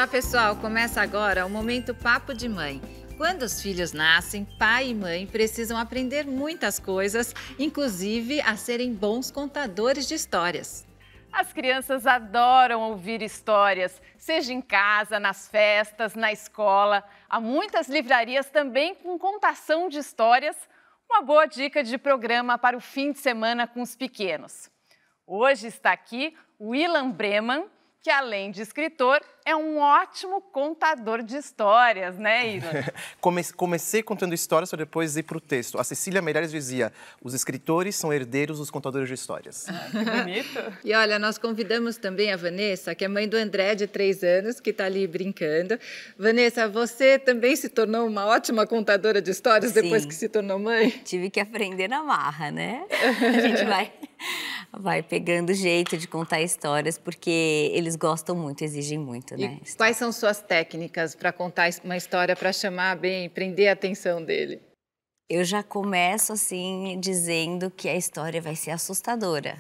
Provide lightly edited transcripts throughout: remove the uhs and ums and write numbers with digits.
Olá, pessoal! Começa agora o Momento Papo de Mãe. Quando os filhos nascem, pai e mãe precisam aprender muitas coisas, inclusive a serem bons contadores de histórias. As crianças adoram ouvir histórias, seja em casa, nas festas, na escola. Há muitas livrarias também com contação de histórias. Uma boa dica de programa para o fim de semana com os pequenos. Hoje está aqui o Ilan Breman, que além de escritor, é um ótimo contador de histórias, né, Ilan? Comecei contando histórias para depois ir para o texto. A Cecília Meirelles dizia, os escritores são herdeiros dos contadores de histórias. Que bonito! E olha, nós convidamos também a Vanessa, que é mãe do André, de 3 anos, que está ali brincando. Vanessa, você também se tornou uma ótima contadora de histórias depois que se tornou mãe? Tive que aprender na marra, né? A gente vai pegando jeito de contar histórias, porque eles gostam muito, exigem muito, né? E quais são suas técnicas para contar uma história, para chamar bem, prender a atenção dele? Eu já começo assim, dizendo que a história vai ser assustadora.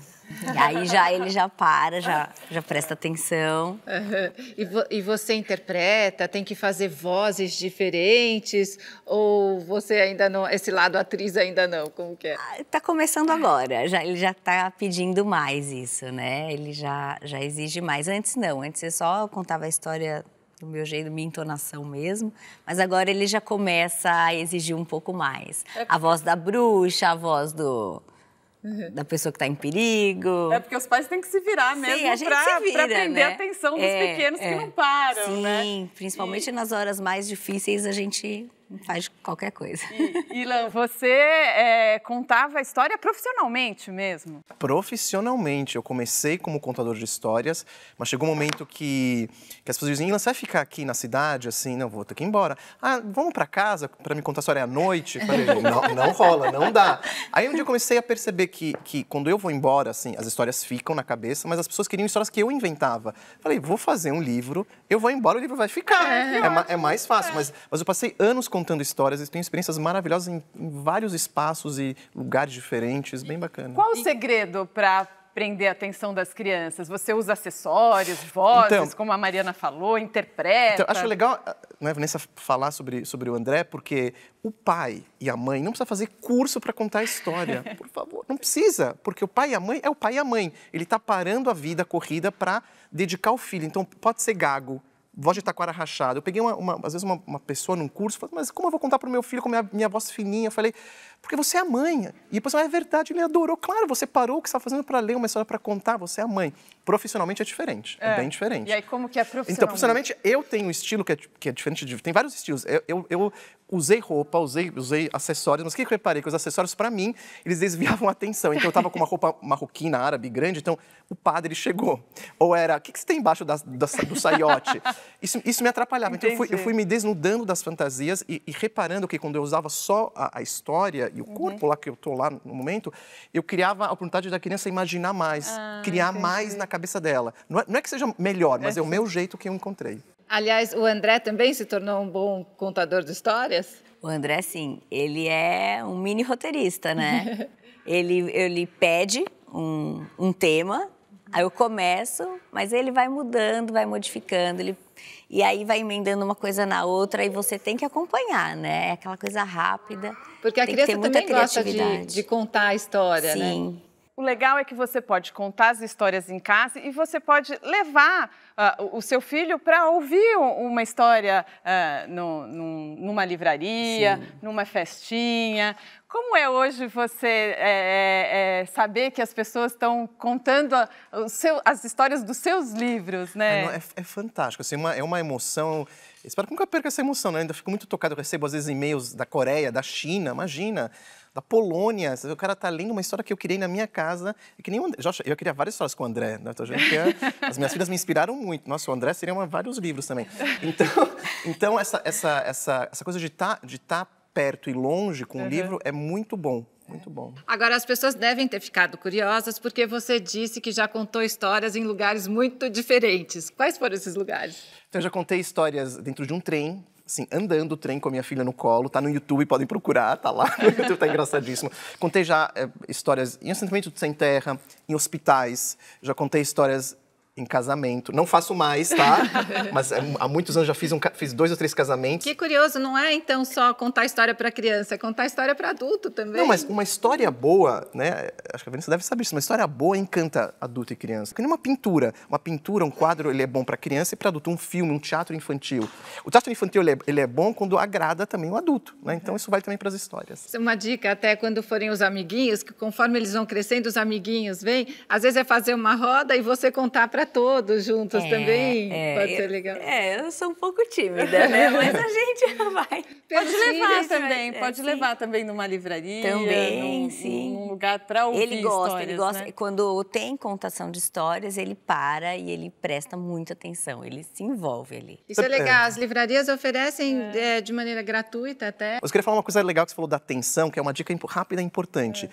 E aí ele já para, já presta atenção. Uhum. E você interpreta, tem que fazer vozes diferentes? Ou você ainda não, esse lado atriz ainda não? Como que é? Tá começando agora, ele já tá pedindo mais isso, né? Ele já exige mais. Antes não, antes eu só contava a história do meu jeito, minha entonação mesmo, mas agora ele já começa a exigir um pouco mais. A voz da bruxa, a voz da pessoa que está em perigo. É porque os pais têm que se virar mesmo para prender né? a atenção dos pequenos que não param, sim, né? Sim, principalmente nas horas mais difíceis a gente faz qualquer coisa. Ilan, você contava a história profissionalmente mesmo? Profissionalmente. Eu comecei como contador de histórias, mas chegou um momento que as pessoas diziam, Ilan, você vai ficar aqui na cidade? Assim, não, vou ter que ir embora. Ah, vamos para casa para me contar a história à noite? Eu falei, não rola, não dá. Aí um dia eu comecei a perceber que quando eu vou embora, assim, as histórias ficam na cabeça, mas as pessoas queriam histórias que eu inventava. Falei, vou fazer um livro, eu vou embora, o livro vai ficar. É mais fácil, mas eu passei anos contando histórias e tenho experiências maravilhosas em vários espaços e lugares diferentes, bem bacana. Qual o segredo para prender a atenção das crianças? Você usa acessórios, vozes, como a Mariana falou, interpreta? Então, acho legal, né, Vanessa, falar sobre o André, porque o pai e a mãe não precisam fazer curso para contar a história, por favor. Não precisa, porque o pai e a mãe é o pai e a mãe. Ele está parando a vida, a corrida, para dedicar ao filho. Então, pode ser gago, voz de taquara rachada. Eu peguei, às vezes, uma pessoa num curso e falei, mas como eu vou contar para o meu filho com minha voz fininha? Eu falei, porque você é a mãe. E depois, é verdade, ele adorou. Claro, você parou o que você está fazendo para ler uma história para contar, você é a mãe. Profissionalmente é diferente, é bem diferente. E aí, como que é profissionalmente? Então, profissionalmente, eu tenho um estilo que é diferente, tem vários estilos. Eu usei roupa, usei acessórios, mas o que eu reparei? Que os acessórios, para mim, eles desviavam a atenção. Então, eu estava com uma roupa marroquina, árabe, grande, então o padre chegou. Ou era, o que você tem embaixo do saiote? Isso me atrapalhava. Então, eu fui me desnudando das fantasias e reparando que quando eu usava só a história e o corpo lá, que eu estou lá no momento, eu criava a oportunidade da criança imaginar mais, criar mais na cabeça dela. Não é que seja melhor, mas é o meu jeito que eu encontrei. Aliás, o André também se tornou um bom contador de histórias? O André, sim, ele é um mini roteirista, né? ele pede um tema, aí eu começo, mas ele vai mudando, vai modificando, e aí vai emendando uma coisa na outra e você tem que acompanhar, né? É aquela coisa rápida. Porque a criança também gosta de contar a história, né? Sim. O legal é que você pode contar as histórias em casa e você pode levar o seu filho para ouvir uma história numa livraria, numa festinha. Como é hoje você saber que as pessoas estão contando as histórias dos seus livros, né? É fantástico, assim, é uma emoção. Espero que nunca perca essa emoção, né? Eu ainda fico muito tocado, eu recebo às vezes e-mails da Coreia, da China, imagina, da Polônia. O cara tá lendo uma história que eu criei na minha casa, e que nem o André. Eu queria várias histórias com o André, né? As minhas filhas me inspiraram muito. Nossa, o André seria vários livros também. Então essa coisa de tá perto e longe com o livro é muito bom. Muito bom. Agora, as pessoas devem ter ficado curiosas porque você disse que já contou histórias em lugares muito diferentes. Quais foram esses lugares? Então, eu já contei histórias dentro de um trem, assim, andando o trem com a minha filha no colo. Tá no YouTube, podem procurar, tá lá no YouTube, tá engraçadíssimo. Contei já histórias em assentamento sem terra, em hospitais. Já contei histórias em casamento. Não faço mais, tá? Mas há muitos anos já fiz 2 ou 3 casamentos. Que curioso, não é então só contar história para criança, é contar história para adulto também. Não, mas uma história boa, né? Acho que a Vanessa deve saber isso. Uma história boa encanta adulto e criança. Porque nem uma pintura. Uma pintura, um quadro, ele é bom para criança e para adulto. Um filme, um teatro infantil. O teatro infantil, ele é bom quando agrada também o adulto, né? Então isso vale também para as histórias. Uma dica até quando forem os amiguinhos, que conforme eles vão crescendo, os amiguinhos vêm, às vezes é fazer uma roda e você contar para todos juntos também. Pode ser legal. Eu sou um pouco tímida, né? Mas a gente vai. Pode levar também, pode levar também numa livraria, também, sim. Num lugar para ouvir histórias, ele gosta. Né? Quando tem contação de histórias, ele para e ele presta muita atenção, ele se envolve ali. Isso é legal, as livrarias oferecem de maneira gratuita até. Eu queria falar uma coisa legal que você falou da atenção, que é uma dica rápida e importante.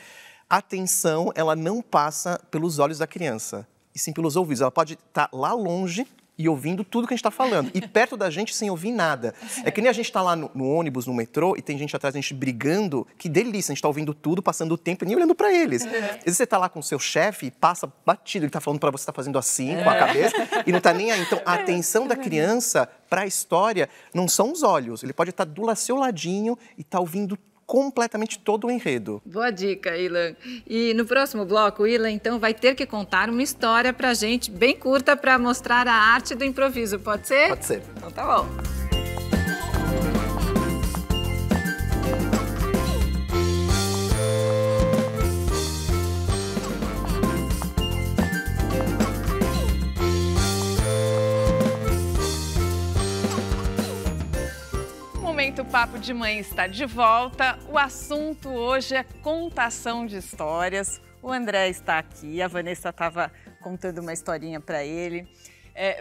A atenção, ela não passa pelos olhos da criança, e sim pelos ouvidos. Ela pode estar lá longe e ouvindo tudo que a gente está falando, e perto da gente sem ouvir nada. É que nem a gente está lá no ônibus, no metrô, e tem gente atrás da gente brigando, que delícia, a gente está ouvindo tudo, passando o tempo e nem olhando para eles. Às vezes você está lá com o seu chefe e passa batido, ele está falando para você, está fazendo assim, com a cabeça, e não está nem aí. Então, a atenção da criança para a história não são os olhos, ele pode estar do seu ladinho e estar ouvindo completamente todo o enredo. Boa dica, Ilan. E no próximo bloco, o Ilan, então, vai ter que contar uma história pra gente, bem curta, para mostrar a arte do improviso. Pode ser? Pode ser. Então tá bom. O Papo de Mãe está de volta. O assunto hoje é contação de histórias. O André está aqui, a Vanessa estava contando uma historinha para ele.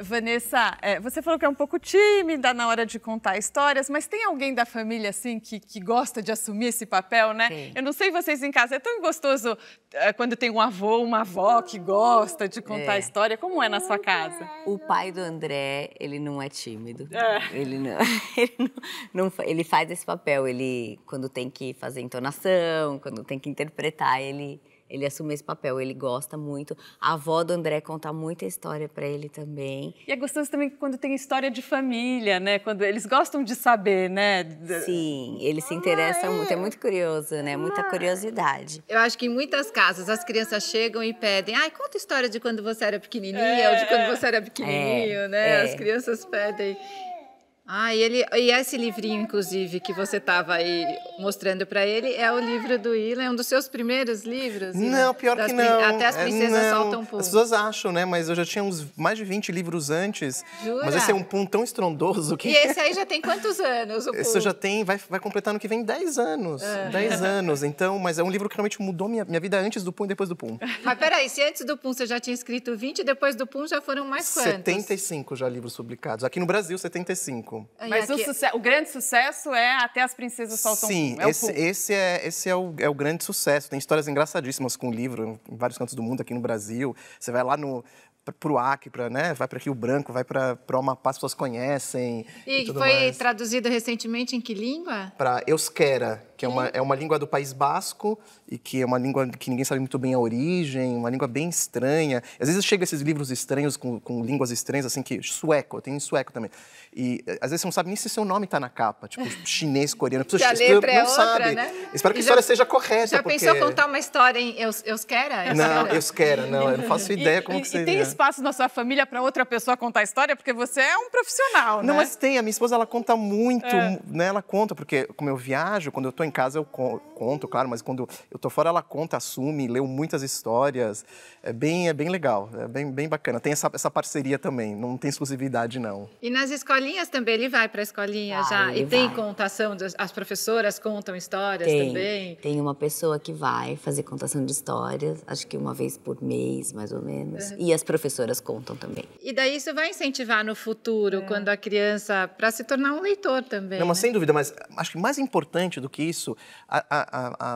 Vanessa, você falou que é um pouco tímida na hora de contar histórias, mas tem alguém da família assim que gosta de assumir esse papel, né? Sim. Eu não sei vocês em casa, é tão gostoso quando tem um avô, uma avó que gosta de contar história. Como é na sua casa? O pai do André, ele não é tímido. Ele faz esse papel. Ele, quando tem que fazer entonação, quando tem que interpretar, ele assume esse papel, ele gosta muito. A avó do André conta muita história para ele também. E é gostoso também quando tem história de família, né? Quando eles gostam de saber, né? Sim, ele se interessa muito, é muito curioso, né? Muita curiosidade. Eu acho que em muitas casas as crianças chegam e pedem, conta história de quando você era pequenininha ou de quando você era pequenininho, né? As crianças pedem. E esse livrinho, inclusive, que você estava aí mostrando para ele, é o livro do Ilan, é um dos seus primeiros livros? Não, pior que não. Até as princesas soltam pum. As pessoas acham, né? Mas eu já tinha mais de 20 livros antes. Jura? Mas esse é um pum tão estrondoso que... E esse aí já tem quantos anos, o pum? Esse já tem, vai completar no que vem 10 anos. 10 anos, então, mas é um livro que realmente mudou minha vida antes do pum e depois do pum. Mas peraí, se antes do pum você já tinha escrito 20, depois do pum já foram mais quantos? 75 já livros publicados. Aqui no Brasil, 75. Mas o grande sucesso é Até as Princesas Soltam Pum. Sim, esse é o grande sucesso. Tem histórias engraçadíssimas com o livro em vários cantos do mundo, aqui no Brasil. Você vai lá pro Acre, vai para Rio Branco, vai para o Amapá, as pessoas conhecem. E tudo foi mais. traduzido recentemente em que língua? Para euskera, que é uma língua do País Basco e que é uma língua que ninguém sabe muito bem a origem, uma língua bem estranha. Às vezes chega esses livros estranhos com línguas estranhas, assim, que sueco, eu tenho em sueco também. E às vezes você não sabe nem se seu nome está na capa, tipo chinês, coreano. Que a letra é outra, sabe. né? Espero que a história seja correta. Já pensou contar uma história em euskera? Não, euskera, não, eu não faço ideia como que seria. E tem espaço na sua família para outra pessoa contar a história? Porque você é um profissional, né? Não, mas tem. A minha esposa, ela conta muito, né? Ela conta, porque como eu viajo, quando eu tô em casa eu conto, claro, mas quando eu tô fora ela conta, assume, leu muitas histórias. É bem legal, é bem bacana. Tem essa parceria também, não tem exclusividade, não. E nas escolinhas também, ele vai para a escolinha já? E tem contação, as professoras contam histórias também? Tem uma pessoa que vai fazer contação de histórias, acho que uma vez por mês, mais ou menos. E as professoras contam também. E daí isso vai incentivar no futuro, quando a criança, para se tornar um leitor também. Não, mas né? sem dúvida, mas acho que mais importante do que isso,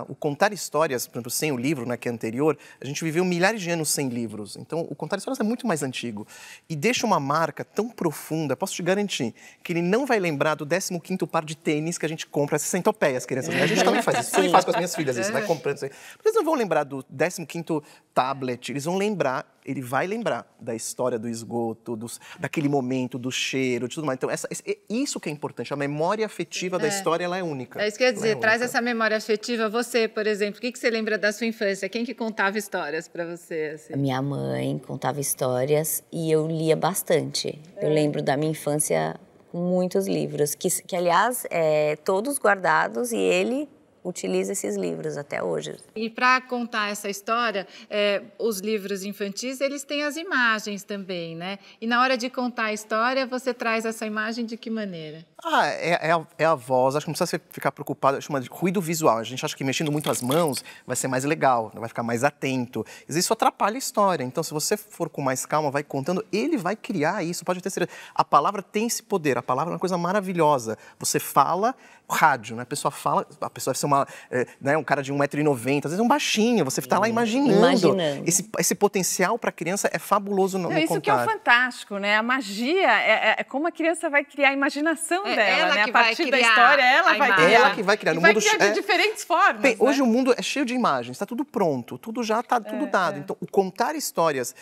o contar histórias, por exemplo, sem o livro, né, que é anterior, a gente viveu milhares de anos sem livros. Então, o contar histórias é muito mais antigo. E deixa uma marca tão profunda, posso te garantir, que ele não vai lembrar do 15º par de tênis que a gente compra, essa centopeia, as crianças. A gente também faz isso, também faz com as minhas filhas isso, vai comprando isso aí. Mas eles não vão lembrar do 15º tablet, ele vai lembrar lembra da história do esgoto, daquele momento, do cheiro, de tudo mais. Então, isso que é importante, a memória afetiva da história, ela é única. É isso que eu ia dizer, traz essa memória afetiva. Você, por exemplo, o que você lembra da sua infância? Quem que contava histórias para você? Assim? A minha mãe contava histórias e eu lia bastante. Eu lembro da minha infância com muitos livros, que aliás, todos guardados, e ele utiliza esses livros até hoje. E para contar essa história, os livros infantis, eles têm as imagens também, né? E na hora de contar a história, você traz essa imagem de que maneira? É a voz, acho que não precisa ficar preocupado, chama de ruído visual. A gente acha que mexendo muito as mãos vai ser mais legal, vai ficar mais atento. Isso atrapalha a história, então se você for com mais calma, vai contando, ele vai criar isso, pode ter certeza. A palavra tem esse poder, a palavra é uma coisa maravilhosa. Você fala, rádio, né? A pessoa fala, a pessoa deve ser um cara de 1,90 m, às vezes um baixinho, você está lá imaginando. Esse potencial para a criança é fabuloso no isso contar. Que é o fantástico, né? A magia é como a criança vai criar a imaginação dela, né? A partir da história, ela vai criar. Ela que vai criar. E vai criar de diferentes formas. Bem, hoje o mundo é cheio de imagens, está tudo pronto, tudo já está tudo dado. Então, o contar histórias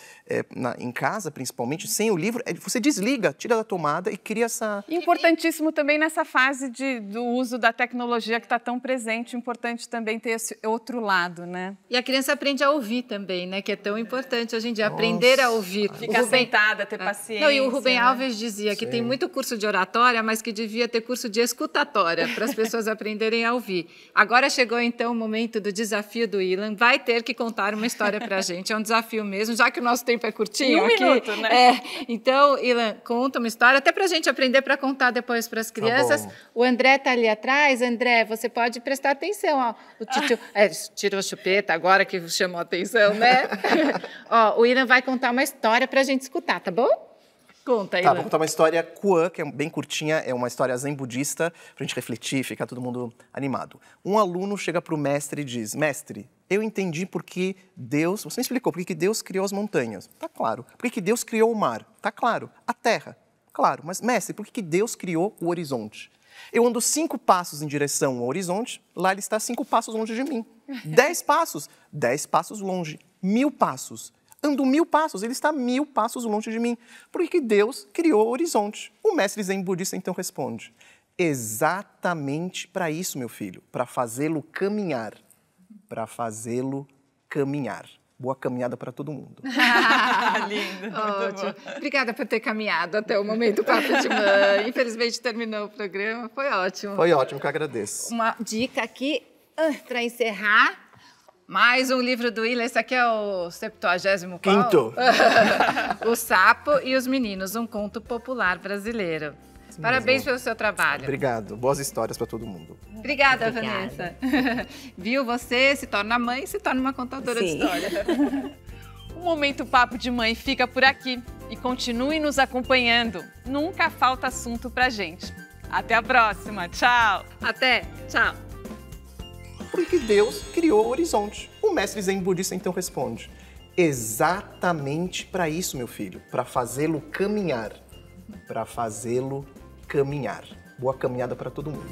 em casa, principalmente, sem o livro, você desliga, tira da tomada e cria essa... Importantíssimo também nessa fase do uso da tecnologia que está tão presente, importante também ter esse outro lado, né? E a criança aprende a ouvir também, né? Que é tão importante hoje em dia, aprender a ouvir. Ficar sentada, ter paciência. Não, e o Rubem Alves dizia que tem muito curso de oratória, mas que devia ter curso de escutatória, para as pessoas aprenderem a ouvir. Agora chegou, então, o momento do desafio do Ilan. Vai ter que contar uma história para a gente. É um desafio mesmo, já que o nosso tempo é curtinho. Em um minuto, né? Então, Ilan, conta uma história, até para a gente aprender para contar depois para as crianças. O André está ali atrás. André, você pode prestar atenção. Ó, o titio tirou a chupeta agora que chamou a atenção, né? Ó, o Ilan vai contar uma história para a gente escutar, tá bom? Conta, Ilan. Vou contar uma história Kuan, que é bem curtinha, é uma história zen budista, pra gente refletir, ficar todo mundo animado. Um aluno chega pro mestre e diz: mestre, eu entendi por que Deus... Você me explicou por que Deus criou as montanhas. Tá claro. Por que Deus criou o mar. Tá claro. A terra. Claro. Mas, mestre, por que Deus criou o horizonte? Eu ando 5 passos em direção ao horizonte, lá ele está 5 passos longe de mim. 10 passos, 10 passos longe. 1000 passos. Ando 1000 passos, ele está 1000 passos longe de mim. Por que Deus criou o horizonte? O mestre zen budista então responde: exatamente para isso, meu filho, para fazê-lo caminhar. Para fazê-lo caminhar. Boa caminhada para todo mundo. Lindo. Ótimo. Obrigada por ter caminhado até o momento Papo de Mãe. Infelizmente terminou o programa, foi ótimo. Foi ótimo, que eu agradeço. Uma dica aqui para encerrar. Mais um livro do Ilan, esse aqui é o 70º. Quinto. O Sapo e os Meninos, um conto popular brasileiro. Parabéns pelo seu trabalho. Obrigado. Boas histórias para todo mundo. Obrigada, Vanessa. Viu? Você se torna mãe, se torna uma contadora de história. O Momento Papo de Mãe fica por aqui. E continue nos acompanhando. Nunca falta assunto pra gente. Até a próxima. Tchau. Até. Tchau. Por que Deus criou o horizonte? O mestre zen budista então responde: exatamente para isso, meu filho, para fazê-lo caminhar. Para fazê-lo caminhar. Boa caminhada para todo mundo.